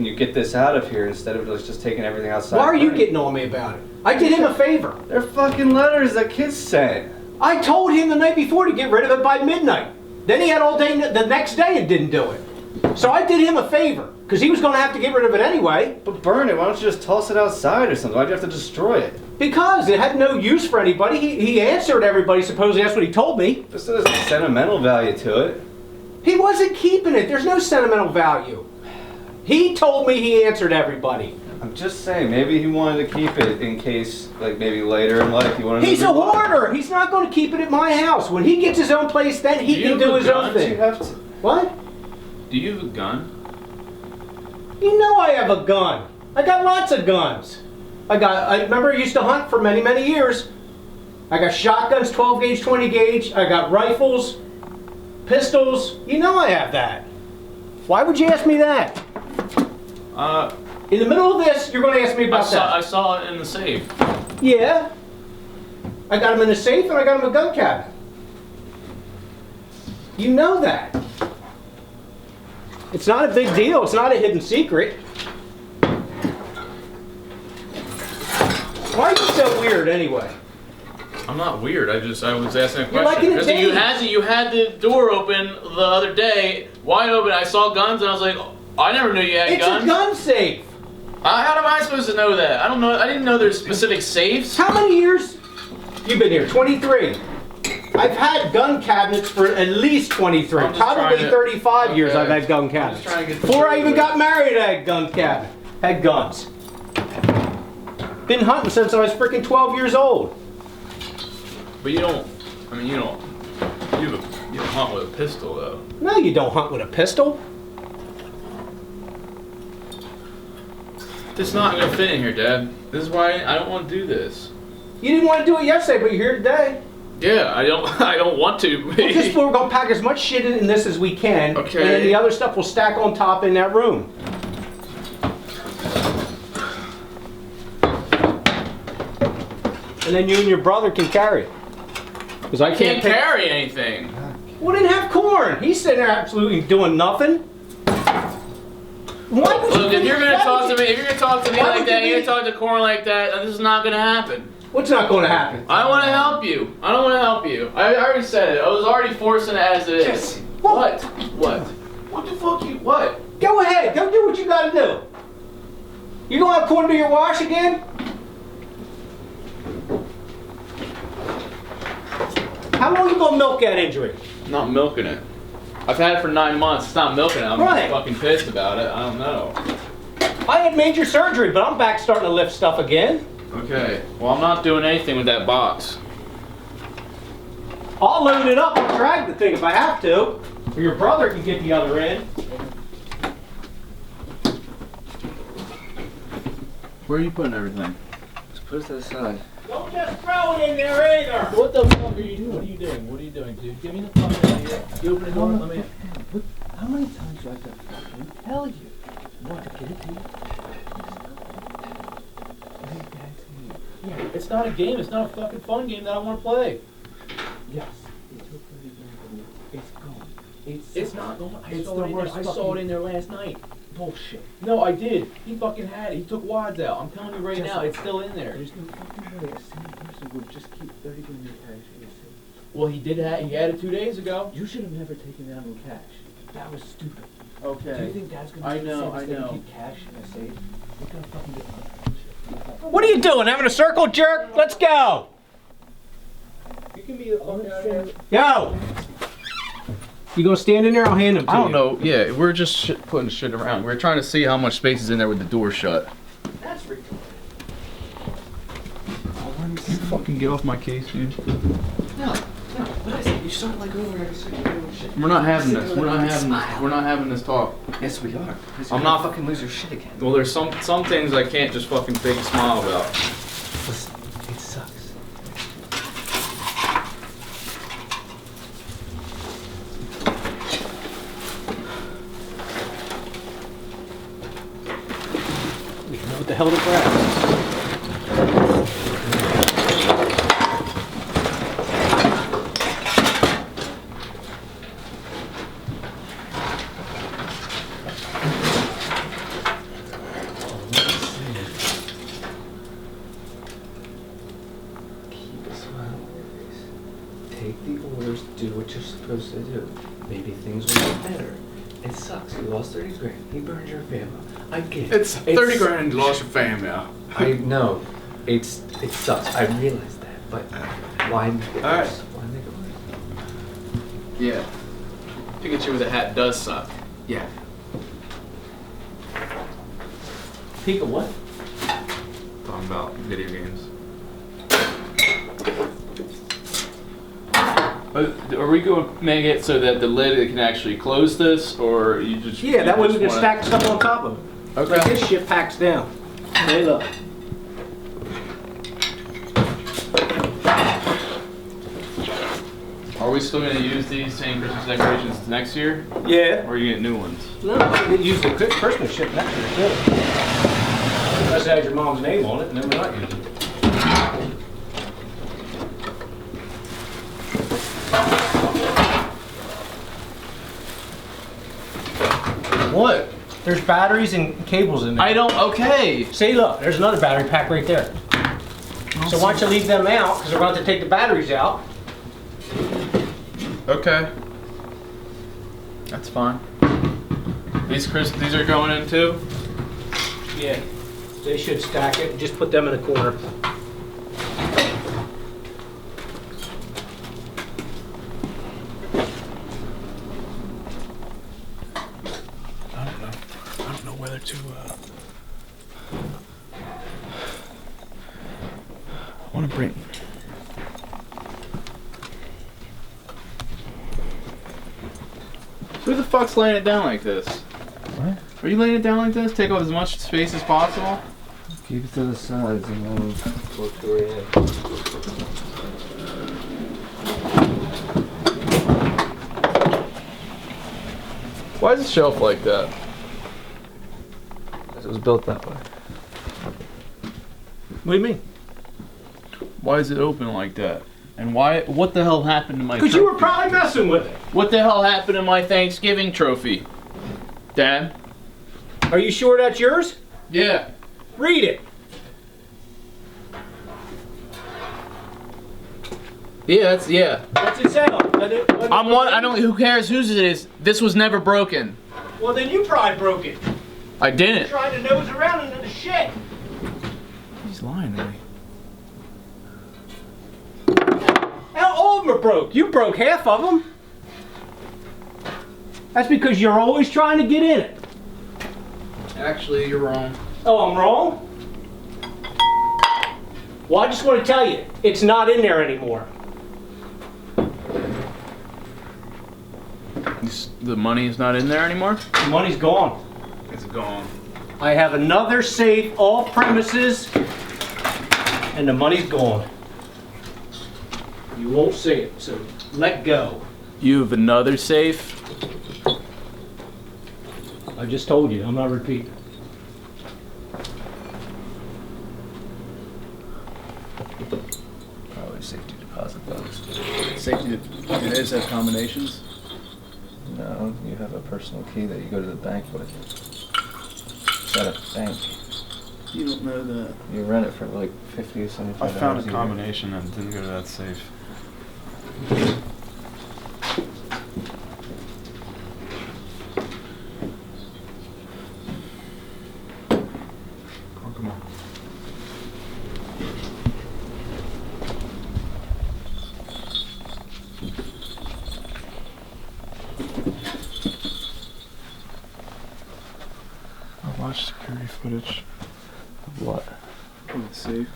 can you get this out of here instead of just taking everything outside? Why are you getting on me about it? I did him a favor. They're fucking letters that kids sent. I told him the night before to get rid of it by midnight. Then he had all day the next day and didn't do it. So I did him a favor, because he was going to have to get rid of it anyway. But burn it, why don't you just toss it outside or something? Why'd you have to destroy it? Because it had no use for anybody. He answered everybody, supposedly that's what he told me. This has sentimental value to it. He wasn't keeping it. There's no sentimental value. He told me he answered everybody. I'm just saying, maybe he wanted to keep it in case, like, maybe later in life he wanted to... He's a hoarder. He's not going to keep it at my house. When he gets his own place, then he can do his own thing. You have to... What? Do you have a gun? You know I have a gun. I got lots of guns. I remember I used to hunt for many, many years. I got shotguns, 12 gauge, 20 gauge. I got rifles, pistols. You know I have that. Why would you ask me that? In the middle of this, you're going to ask me about that. I saw it in the safe. Yeah. I got them in the safe and I got them in a gun cabinet. You know that. It's not a big deal. It's not a hidden secret. Why are you so weird anyway? I'm not weird. I was asking a You're like question. in a daze. You had the door open the other day, wide open. I saw guns and I was like, oh, I never knew you had guns. It's a gun safe. How am I supposed to know that? I don't know. I didn't know there's specific safes. How many years? You've been here? 23. I've had gun cabinets for at least 23. Probably 35 years I've had gun cabinets. Before I even got married, I had gun cabinet. Had guns. Been hunting since I was freaking 12 years old. But you don't. I mean, you don't. You don't hunt with a pistol, though. No, you don't hunt with a pistol. This is not gonna fit in here, Dad. This is why I don't want to do this. You didn't want to do it yesterday, but you're here today. Yeah, I don't want to. We're gonna pack as much shit in this as we can, okay. And then the other stuff will stack on top in that room. And then you and your brother can carry it. Because I can't carry anything. We didn't have corn. He's sitting there absolutely doing nothing. Why would Look, if you're gonna talk to me like that, you you're gonna talk to Corn like that, this is not gonna happen. What's not going to happen? I don't want to help you. I don't want to help you. I already said it. I was already forcing it as it is. What? What? What the fuck you? What? Go ahead. Go do what you got to do. You gonna have corn to your wash again? How long you gonna milk that injury? I'm not milking it. I've had it for 9 months. It's not milking it. I'm just fucking pissed about it. I don't know. I had major surgery, but I'm back starting to lift stuff again. Okay. Well, I'm not doing anything with that box. I'll load it up. I'll drag the thing if I have to. Or your brother can get the other end. Where are you putting everything? Just put it to the side. Don't just throw it in there either. What the fuck are you doing? What are you doing? What are you doing, dude? Give me the fucking idea. You open the door. Let me. How many times do I have to fucking tell you? What? Get it to you? Yeah, it's not a game. It's not a fucking fun game that I want to play. Yes. It took 30 minutes from you. It's gone. It's not going. It's the worst. I saw it in there last night. Bullshit. No, I did. He fucking had it. He took wads out. I'm telling you right now, it's still in there. There's no fucking way a sane person would just keep 30 in your cash in your safe. Well, he did have. He had it 2 days ago. You should have never taken that in cash. That was stupid. Okay. Do you think Dad's gonna do the same as gonna keep cash in a safe? You're gonna fucking get bullshit. What are you doing? Having a circle jerk? Let's go. You can be the fuck out of here. Go. You gonna stand in there? I'll hand them to you. I don't know. Yeah, we're just putting shit around. We're trying to see how much space is in there with the door shut. That's ridiculous. You fucking get off my case, dude. No. What I said? You start like over every second shit. We're not having this. We're not having this. We're not having this talk. Yes, we are. I'm not fucking lose your shit again. Well, there's some things I can't just fucking fake a smile about. Listen, it sucks. You know what the hell to grab. do what you're supposed to do. Maybe things will get better. It sucks. You lost 30 grand. He burned your family. I get it. It's 30 grand and you lost your family. I know. It sucks. I realize that. But why make it Alright. worse? Why make it worse? Yeah. Pikachu with a hat does suck. Yeah. Pika what? Talking about video games. Are we going to make it so that the lid can actually close this, or you just... Yeah, that way we can wanna- stack stuff on top of it. Okay. Like this shit packs down. Hey, look. Are we still going to use these same Christmas decorations next year, Yeah. or are you getting new ones? No, they use the Christmas shit next year too. Unless it has your mom's name on it, and then we're not using it. What? There's batteries and cables in there. I don't... Okay. See, look, there's another battery pack right there. So why don't you leave them out, because we're going to have to take the batteries out. Okay. That's fine. These are going in too? Yeah. They should stack it, just put them in the corner. I don't know whether to, I want to bring... Who the fuck's laying it down like this? What? Are you laying it down like this? Take up as much space as possible? Keep it to the sides and then work your way in. Why is the shelf like that? Because it was built that way. What do you mean? Why is it open like that? And why? What the hell happened to my Because you were trophy? probably messing with it. What the hell happened to my Thanksgiving trophy? Dad? Are you sure that's yours? Yeah. Read it. Yeah. What's it say on it? I'm one. I don't. Who cares whose it is? This was never broken. Well, then you probably broke it. I didn't. Trying to nose around into the shit. He's lying to me. All of them are broke. You broke half of them. That's because you're always trying to get in it. Actually, you're wrong. Oh, I'm wrong? Well, I just want to tell you, it's not in there anymore. The money is not in there anymore. The money's gone. It's gone. I have another safe off premises, and the money's gone. You won't see it, so let go. You have another safe. I just told you, I'm not repeating. Probably safety deposit box. Safety. Do theirs have combinations? No, you have a personal key that you go to the bank with. It's at a bank. You don't know that. You rent it for like $50 or $75. I found a year. combination and didn't go to that safe. Oh, come on. I watched security footage Of what? of the safe.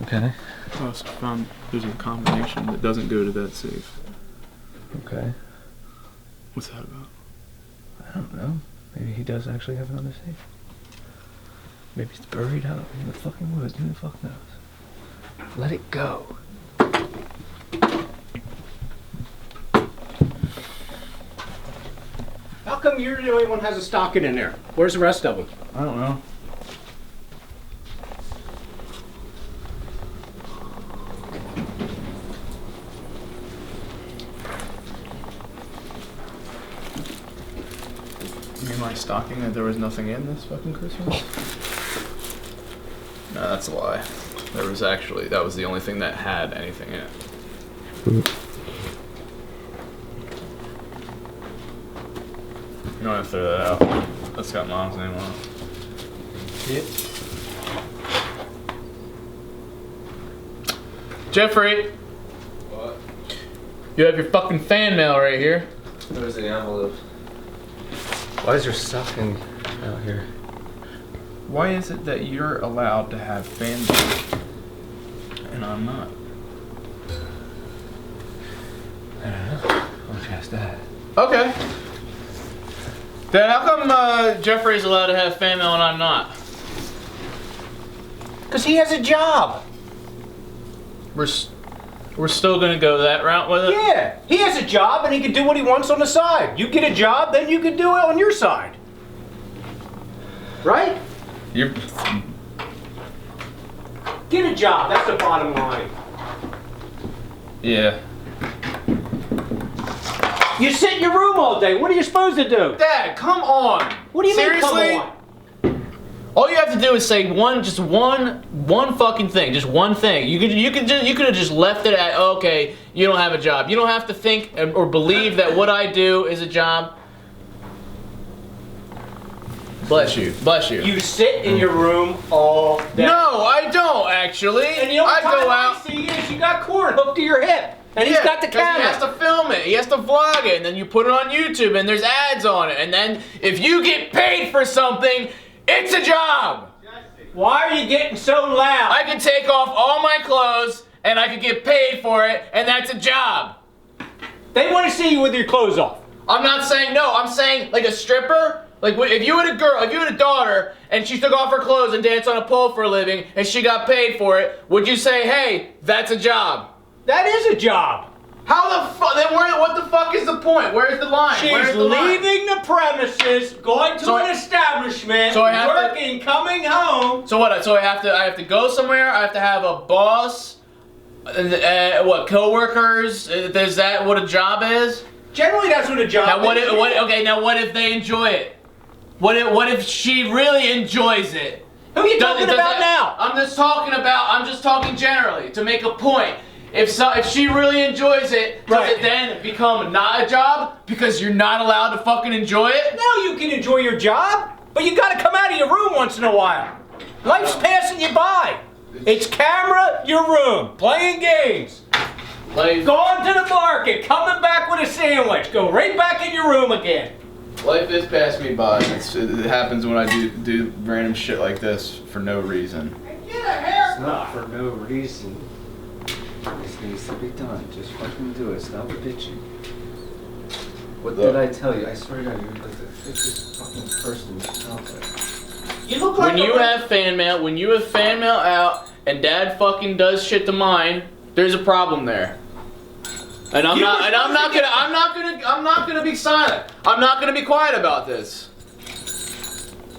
Okay. I also found there's a combination that doesn't go to that safe. Okay. What's that about? I don't know. Maybe he does actually have another safe. Maybe it's buried out in the fucking woods. Who the fuck knows? Let it go. How come you're the only one who has a stocking in there? Where's the rest of them? I don't know. You mean my stocking that there was nothing in this fucking Christmas? No, that's a lie. There was actually, that was the only thing that had anything in it. You don't have to throw that out. That's got mom's name on it. Yep. Jeffrey, What? you have your fucking fan mail right here. Where's the envelope? Why is there stuffing out here? Why is it that you're allowed to have fan mail and I'm not? I don't know. Why don't you ask that? Okay. Then how come Jeffrey's allowed to have fan mail and I'm not? Because he has a job. We're still gonna go that route with it? Yeah, he has a job and he can do what he wants on the side. You get a job, then you can do it on your side. Right? You're... Get a job, that's the bottom line. Yeah. You sit in your room all day, what are you supposed to do? Dad, come on! What do you Seriously? mean, come on? All you have to do is say one fucking thing, just one thing. You could have just left it at, okay, you don't have a job. You don't have to think or believe that what I do is a job. Bless you, bless you. You sit in your room all day. No, I don't actually. And you know I what go I out. see is you got cord hooked to your hip. And he's got the 'cause camera. He has to film it. He has to vlog it, and then you put it on YouTube, and there's ads on it. And then if you get paid for something, it's a job. Why are you getting so loud? I can take off all my clothes, and I can get paid for it, and that's a job. They want to see you with your clothes off. I'm not saying no. I'm saying like a stripper. Like if you had a girl, if you had a daughter, and she took off her clothes and danced on a pole for a living, and she got paid for it, would you say, hey, that's a job? That is a job. How the fuck? Then what the fuck is the point? Where's the line? She's Where's the line? leaving the premises, going to an establishment, so I have to- working, coming home. So what? So I have to go somewhere. I have to have a boss. What? Coworkers? Is that what a job is? Generally, that's what a job Now is. okay. Now what if they enjoy it? What if she really enjoys it? Who are you talking about now? I'm just talking generally to make a point. If she really enjoys it, does it then become not a job because you're not allowed to fucking enjoy it? No, you can enjoy your job, but you got to come out of your room once in a while. Life's passing you by. It's camera, your room, playing games. Life Going to the market, coming back with a sandwich, go right back in your room again. is passing me by. It happens when I do random shit like this for no reason. Get a haircut. Not for no reason. This needs to be done. Just fucking do it. Stop bitching. What did I tell you? I swear to God, you're like the 50th fucking person out there. You look like When you have fan mail out, and Dad fucking does shit to mine, there's a problem there. And I'm not gonna be silent. I'm not gonna be quiet about this.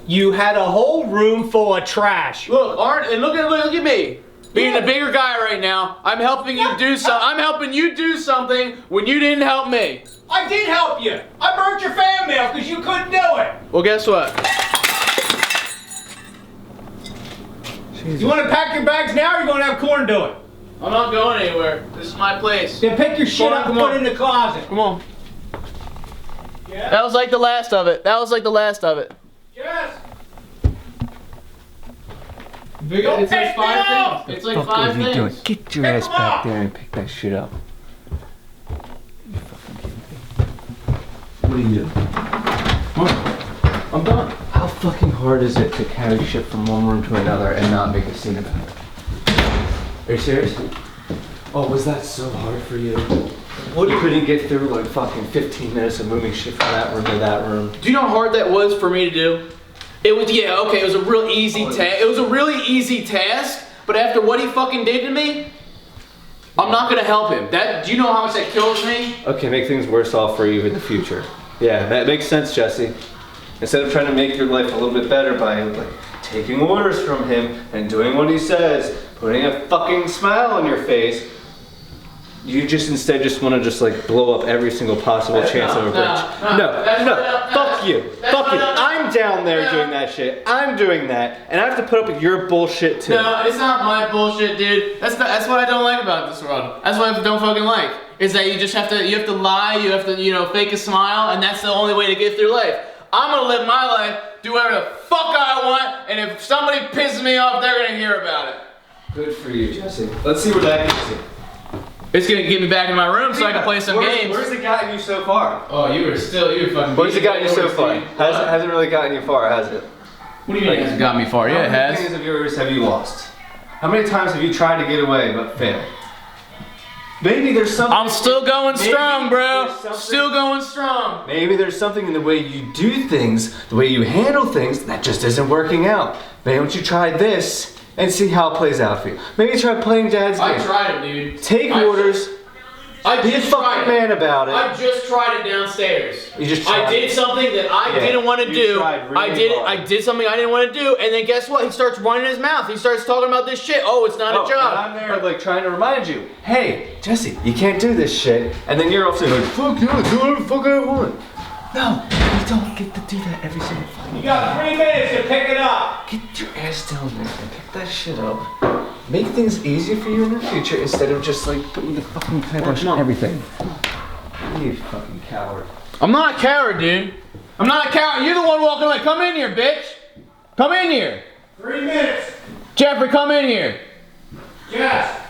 You had a whole room full of trash. Look at me. Being the bigger guy right now, I'm helping you do something when you didn't help me. I did help you. I burnt your fan mail because you couldn't do it. Well, guess what? You want to pack your bags now, or you going to have corn do it? I'm not going anywhere. This is my place. Then pick your shit up and Come put on. it in the closet. Come on. Yeah. That was like the last of it. Yes. It's like piss me off! things. It's like What the fuck five are you doing? things. Get your Pick ass 'em back up. there and pick that shit up. You fucking kidding me? What are you doing? I'm done. How fucking hard is it to carry shit from one room to another and not make a scene about it? Are you serious? Oh, was that so hard for you? What, you couldn't get through like fucking 15 minutes of moving shit from that room to that room? Do you know how hard that was for me to do? It was, it was a real easy task. It was a really easy task, but after what he fucking did to me, I'm not gonna help him. Do you know how much that kills me? Okay, make things worse off for you in the future. Yeah, that makes sense, Jesse. Instead of trying to make your life a little bit better by like taking orders from him and doing what he says, putting a fucking smile on your face, you instead want to just like blow up every single possible chance of a bridge. Fuck you. I'm down there doing that shit. I'm doing that, and I have to put up with your bullshit too. No, it's not my bullshit, dude. That's what I don't like about this world. That's what I don't fucking like. is that you have to lie, you have to, you know, fake a smile, and that's the only way to get through life. I'm gonna live my life, do whatever the fuck I want, and if somebody pisses me off, they're gonna hear about it. Good for you, Jesse. Let's see where that gets you. It's gonna get me back in my room so I can play some games. Where's it gotten you so far? Oh, you fucking. Where's it gotten you so far? Hasn't really gotten you far, has it? What do you mean it hasn't got me far? Yeah, it has. How many things of yours have you lost? How many times have you tried to get away but failed? Maybe there's something. I'm still going strong, bro. Still going strong. Maybe there's something in the way you do things, the way you handle things, that just isn't working out. Maybe don't you try this and see how it plays out for you. Maybe try playing Dad's game. I tried it, dude. Take orders. Be a fucking man about it. I just tried it downstairs. You just tried I did something that I didn't want to do. I did something I didn't want to do, and then guess what? He starts running his mouth. He starts talking about this shit. Oh, it's not a job. And I'm there like trying to remind you, hey, Jesse, you can't do this shit. And then you're also like, fuck yeah, do whatever the fuck I want. No, you don't get to do that every single fucking You got 3 minutes to pick it up. Get your ass down there and pick that shit up. Make things easier for you in the future instead of just like putting the fucking kibosh on everything. You fucking coward. I'm not a coward, dude. I'm not a coward. You're the one walking away. Come in here, bitch. Come in here. 3 minutes. Jeffrey, come in here. Yes.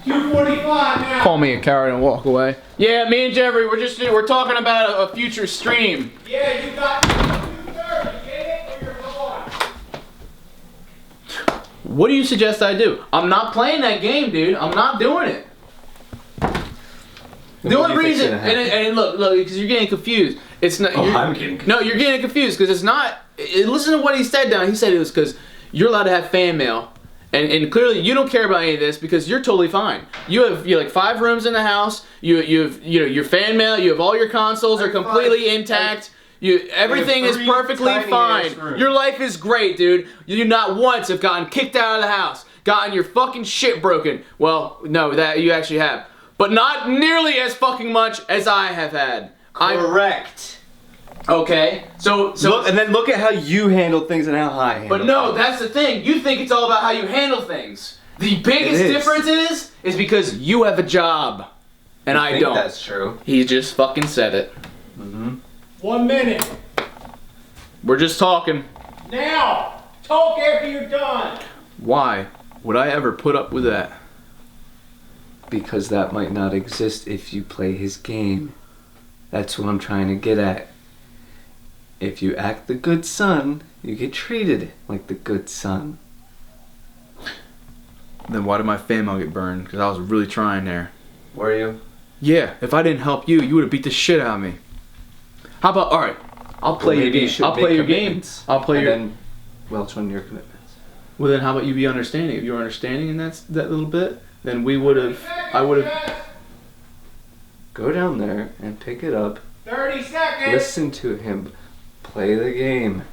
2:45 now. Call me a coward and walk away. Yeah, me and Jeffrey, we're talking about a future stream. Yeah, you got 2:30. Get it or you're gone. What do you suggest I do? I'm not playing that game, dude. I'm not doing it. The only reason, and look, because you're getting confused. It's not. I'm getting confused. No, you're getting confused because it's not. Listen to what he said down. He said it was because you're allowed to have fan mail, and clearly you don't care about any of this because you're totally fine. You have like 5 rooms in the house. You have your fan mail. You have all your consoles are completely intact. Everything is perfectly fine. Your life is great, dude. You not once have gotten kicked out of the house, gotten your fucking shit broken. Well, no, that you actually have. But not nearly as fucking much as I have had. Correct. Okay, so look, and then look at how you handle things and how I handle. But no, that's the thing. You think it's all about how you handle things. The biggest difference is because you have a job, and I don't. That's true. He just fucking said it. 1 minute. We're just talking. Now. Talk after you're done. Why would I ever put up with that? Because that might not exist if you play his game. That's what I'm trying to get at. If you act the good son, you get treated like the good son. Then why did my fan mail get burned? Because I was really trying there. Were you? Yeah, if I didn't help you, you would have beat the shit out of me. How about, alright, I'll play your game. I'll play your games. I'll play your... Then welch on your commitments. Well then how about you be understanding? If you were understanding in that little bit, then I would have... Go down there and pick it up. 30 seconds. Listen to him. Play the game.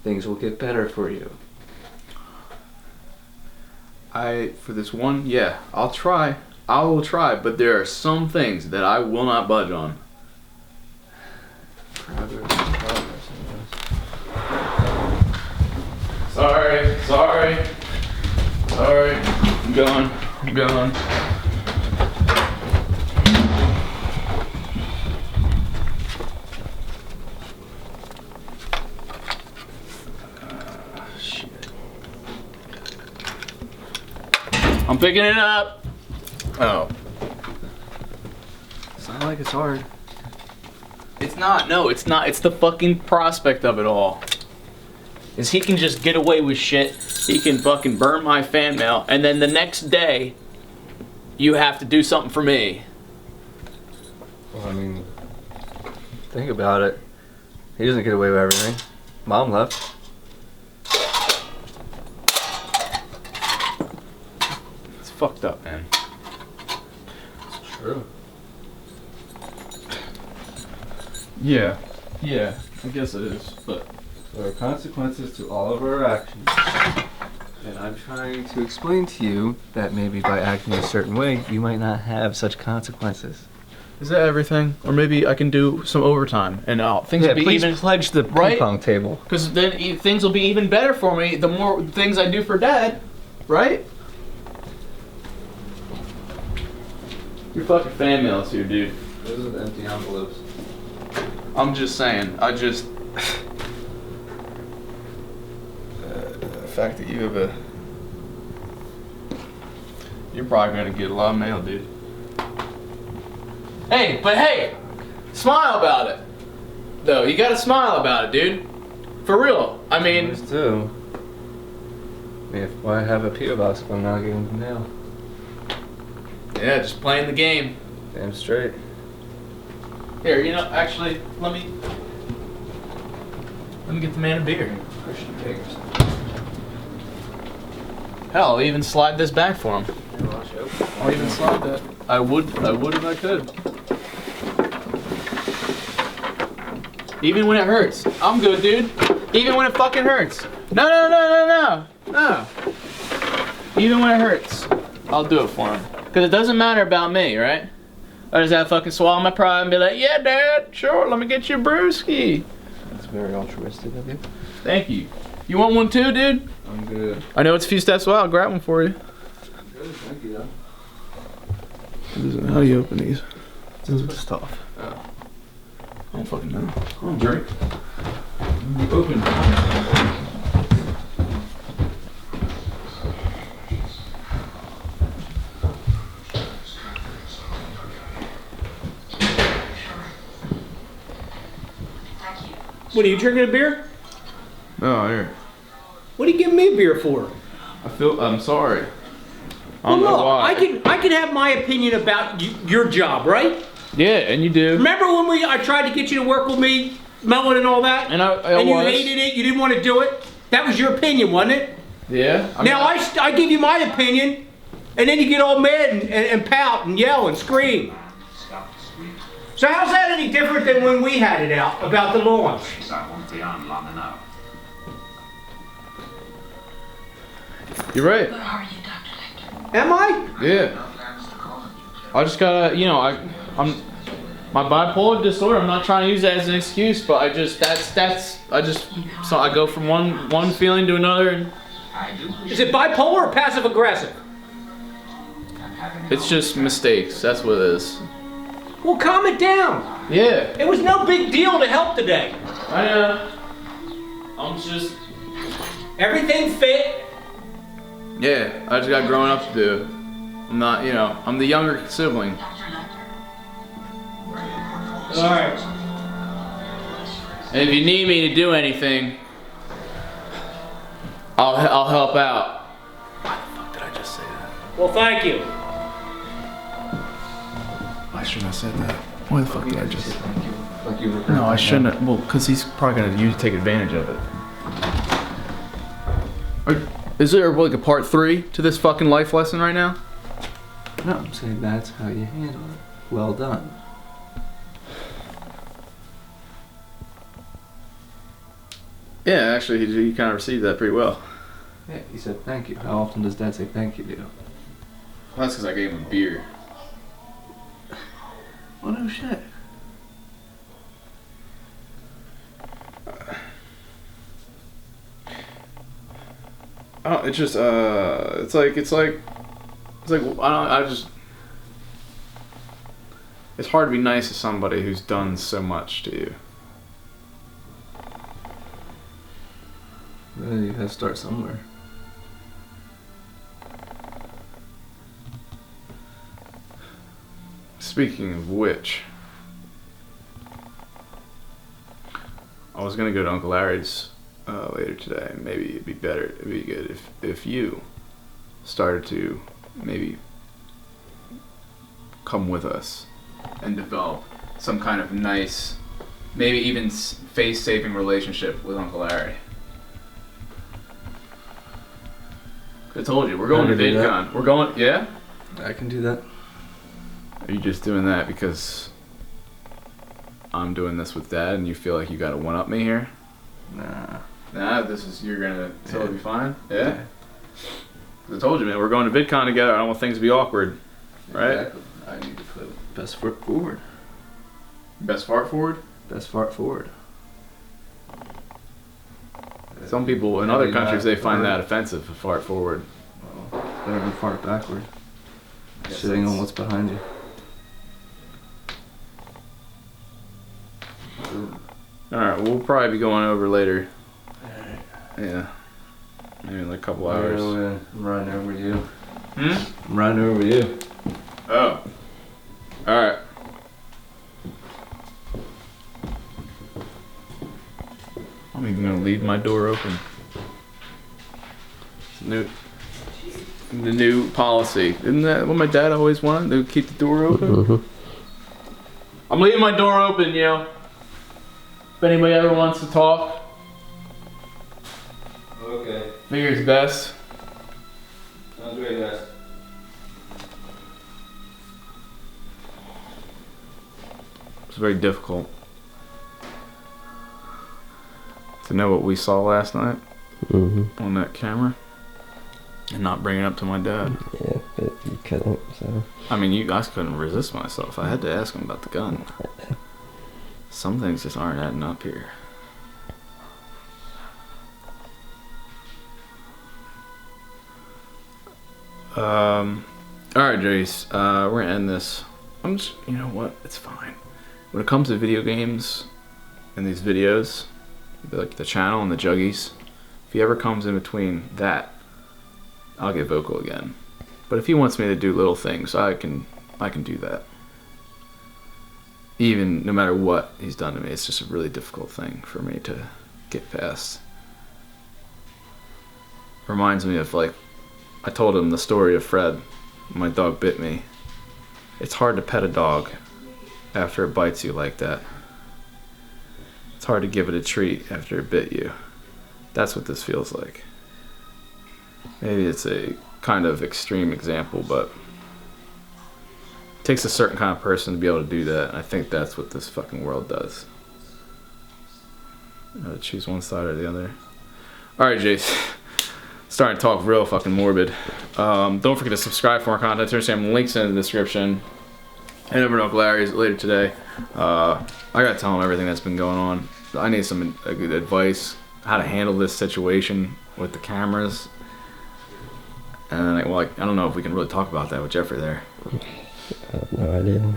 Things will get better for you. For this one, yeah, I'll try. I will try, but there are some things that I will not budge on. Sorry. I'm going. Shit. I'm picking it up. Oh. It's not like it's hard. It's not. No, it's not. It's the fucking prospect of it all. Is he can just get away with shit. He can fucking burn my fan mail, and then the next day, you have to do something for me. Well, I mean, think about it. He doesn't get away with everything. Mom left. It's fucked up, man. It's true. Yeah, I guess it is, but... There are consequences to all of our actions. And I'm trying to explain to you that maybe by acting a certain way, you might not have such consequences. Is that everything? Or maybe I can do some overtime and things will be please even... pledge the ping pong table. Because then things will be even better for me the more things I do for Dad, right? Your fucking fan mail's here, dude. Those are the empty envelopes. I'm just saying. The fact that you have a... You're probably gonna get a lot of mail, dude. Hey, but hey! Smile about it! Though, you gotta smile about it, dude. For real. I mean... Always do. Why have a P.O. box if I'm not getting the mail? Yeah, just playing the game. Damn straight. Here, you know, actually, let me get the man a beer. Christian Bakers. Hell, I'll even slide this back for him. Watch out. I'll even slide that. I would if I could. Even when it hurts. I'm good, dude. Even when it fucking hurts. No. Even when it hurts. I'll do it for him. Because it doesn't matter about me, right? I just have to fucking swallow my pride and be like, yeah, Dad, sure, let me get you a brewski. That's very altruistic of you. Thank you. You want one too, dude? I'm good. I know it's a few steps away. I'll grab one for you. Good, thank you, though. How do you open these? It's tough. I don't fucking know. I don't drink. Open. What, are you drinking a beer? Oh, here. What are you giving me a beer for? I'm sorry. I Well, don't know look, why. I can have my opinion about your job, right? Yeah, and you do. Remember when I tried to get you to work with me, Melon and all that? And I you was. hated it, you didn't want to do it? That was your opinion, wasn't it? Yeah. I give you my opinion, and then you get all mad and pout and yell and scream. So how's that any different than when we had it out about the launch? You're right. Where are you, Dr. Lecter? Am I? Yeah. I just gotta, you know, I'm my bipolar disorder. I'm not trying to use that as an excuse, but I go from one feeling to another, and Is it bipolar or passive aggressive? it's just mistakes. That's what it is. Well, calm it down. Yeah. It was no big deal to help today. I know. I'm just. Everything fit. Yeah. I just got growing up to do. I'm not, you know, I'm the younger sibling. All right. And if you need me to do anything, I'll help out. Why the fuck did I just say that? Well, thank you. I shouldn't have said that. Why the fuck did I just? Thank you. Like you were No, I shouldn't have. Well, because he's probably gonna take advantage of it. Is there like a part 3 to this fucking life lesson right now? No, I'm saying that's how you handle it. Well done. Yeah, actually, he kind of received that pretty well. Yeah, he said thank you. How often does Dad say thank you to you? Well, that's because I gave him a beer. Oh no shit. Oh, it's just it's like it's hard to be nice to somebody who's done so much to you. Well, you gotta start somewhere. Speaking of which, I was gonna go to Uncle Larry's later today, and maybe it'd be good if you started to maybe come with us and develop some kind of nice, maybe even face-saving relationship with Uncle Larry. I told you, we're going to I can do VidCon. We're going, yeah? I can do that. Are you just doing that because I'm doing this with Dad and you feel like you gotta one-up me here? Nah. Nah, you're gonna totally be fine? Yeah? I told you, man, we're going to VidCon together. I don't want things to be awkward. Right? Exactly. I need to put best foot forward. Best fart forward? Best fart forward. Some people in other countries, they find that offensive, a fart forward. Well, better than fart backward. Yes, Sitting on that's- what's behind you. Alright, we'll probably be going over later. Yeah. Maybe in like a couple hours. I'm riding over you. Hmm? I'm riding over you. Oh. Alright. I'm even gonna leave my door open. The new policy. Isn't that what my dad always wanted? To keep the door open? Mm-hmm. I'm leaving my door open, yo. If anybody ever wants to talk, Okay. figures best. Sounds great, guys. It's very difficult to know what we saw last night on that camera and not bring it up to my dad. Yeah, but you couldn't, so. I mean, you guys couldn't resist myself. I had to ask him about the gun. Some things just aren't adding up here. Alright, Jace, we're gonna end this. I'm just, you know what? It's fine. When it comes to video games and these videos, like the channel and the juggies, if he ever comes in between that, I'll get vocal again. But if he wants me to do little things, I can do that. Even no matter what he's done to me, it's just a really difficult thing for me to get past. Reminds me of, like, I told him the story of Fred. My dog bit me. It's hard to pet a dog after it bites you like that. It's hard to give it a treat after it bit you. That's what this feels like. Maybe it's a kind of extreme example, but it takes a certain kind of person to be able to do that. And I think that's what this fucking world does. You gotta choose one side or the other. Alright, Jace. Starting to talk real fucking morbid. Don't forget to subscribe for more content. Instagram links in the description. Head over to Uncle Larry's later today. I gotta tell him everything that's been going on. I need some good advice how to handle this situation with the cameras. And I don't know if we can really talk about that with Jeffrey there. I have no idea.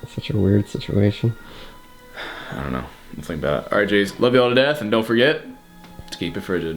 It's such a weird situation. I don't know. I'll think about it. Alright, Jace. Love you all to death, and don't forget to keep it frigid.